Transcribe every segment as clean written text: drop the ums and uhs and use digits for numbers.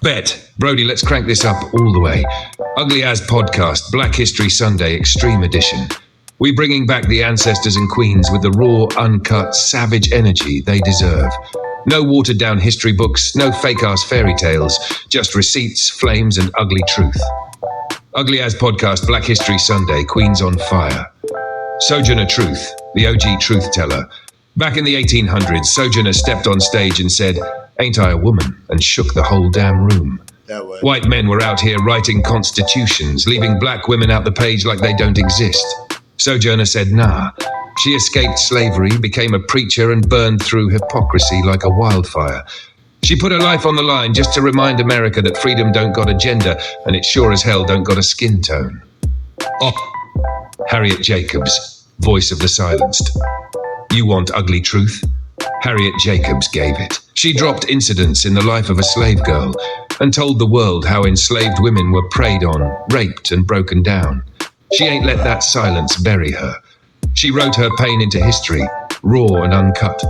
Bet. Brody, let's crank this up all the way. UglyAzzPodcast, Black History Sunday, Extreme Edition. We're bringing back the ancestors and queens with the raw, uncut, savage energy they deserve. No watered-down history books, no fake-ass fairy tales, just receipts, flames, and ugly truth. UglyAzzPodcast, Black History Sunday, Queens on Fire. Sojourner Truth, the OG truth teller. Back in the 1800s, Sojourner stepped on stage and said, "Ain't I a woman?" and shook the whole damn room. White men were out here writing constitutions, leaving black women out the page like they don't exist. Sojourner said, nah. She escaped slavery, became a preacher, and burned through hypocrisy like a wildfire. She put her life on the line just to remind America that freedom don't got a gender, and it sure as hell don't got a skin tone. Harriet Jacobs, voice of the silenced. You want ugly truth? Harriet Jacobs gave it. She dropped incidents in the life of a slave girl and told the world how enslaved women were preyed on, raped, and broken down. She ain't let that silence bury her. She wrote her pain into history, raw and uncut.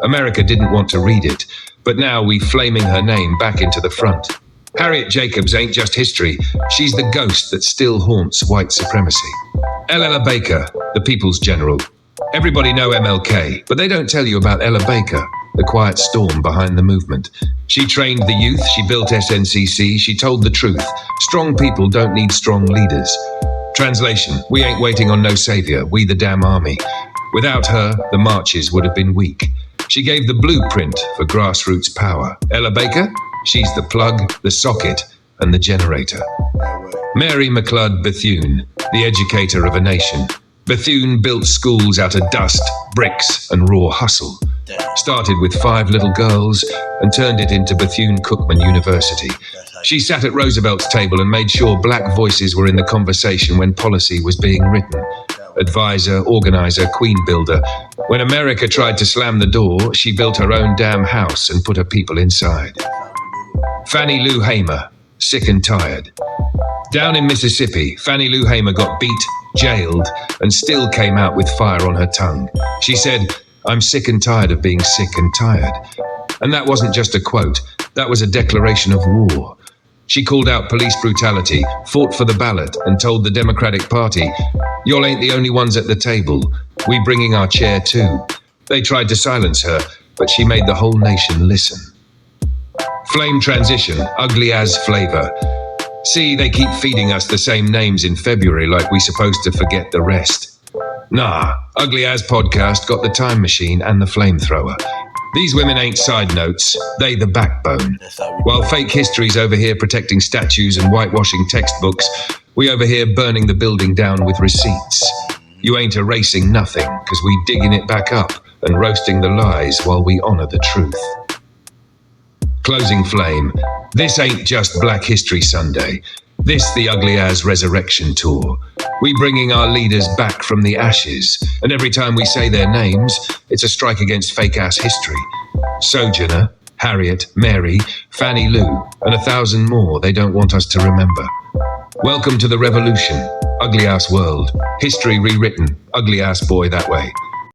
America didn't want to read it, but now we flaming her name back into the front. Harriet Jacobs ain't just history. She's the ghost that still haunts white supremacy. Ella Baker, the people's general. Everybody know MLK, but they don't tell you about Ella Baker, the quiet storm behind the movement. She trained the youth, she built SNCC, she told the truth. Strong people don't need strong leaders. Translation, we ain't waiting on no savior, we the damn army. Without her, the marches would have been weak. She gave the blueprint for grassroots power. Ella Baker, she's the plug, the socket, and the generator. Mary McLeod Bethune, the educator of a nation. Bethune built schools out of dust, bricks, and raw hustle. Started with 5 little girls and turned it into Bethune-Cookman University. She sat at Roosevelt's table and made sure black voices were in the conversation when policy was being written. Advisor, organizer, queen builder. When America tried to slam the door, she built her own damn house and put her people inside. Fannie Lou Hamer, sick and tired. Down in Mississippi, Fannie Lou Hamer got beat, jailed, and still came out with fire on her tongue. She said, "I'm sick and tired of being sick and tired." And that wasn't just a quote, that was a declaration of war. She called out police brutality, fought for the ballot, and told the Democratic Party, "Y'all ain't the only ones at the table. We bringing our chair too." They tried to silence her, but she made the whole nation listen. Flame transition, ugly as flavor. See, they keep feeding us the same names in February like we supposed to forget the rest. Nah, UglyAzzPodcast got the time machine and the flamethrower. These women ain't side notes, they the backbone. While fake history's over here protecting statues and whitewashing textbooks, we over here burning the building down with receipts. You ain't erasing nothing, cause we digging it back up and roasting the lies while we honor the truth. Closing flame. This ain't just Black History Sunday. This the Ugly Azz Resurrection Tour. We bringing our leaders back from the ashes, and every time we say their names, it's a strike against fake-ass history. Sojourner, Harriet, Mary, Fannie Lou, and 1,000 more they don't want us to remember. Welcome to the revolution, ugly-ass world. History rewritten, ugly-ass boy that way.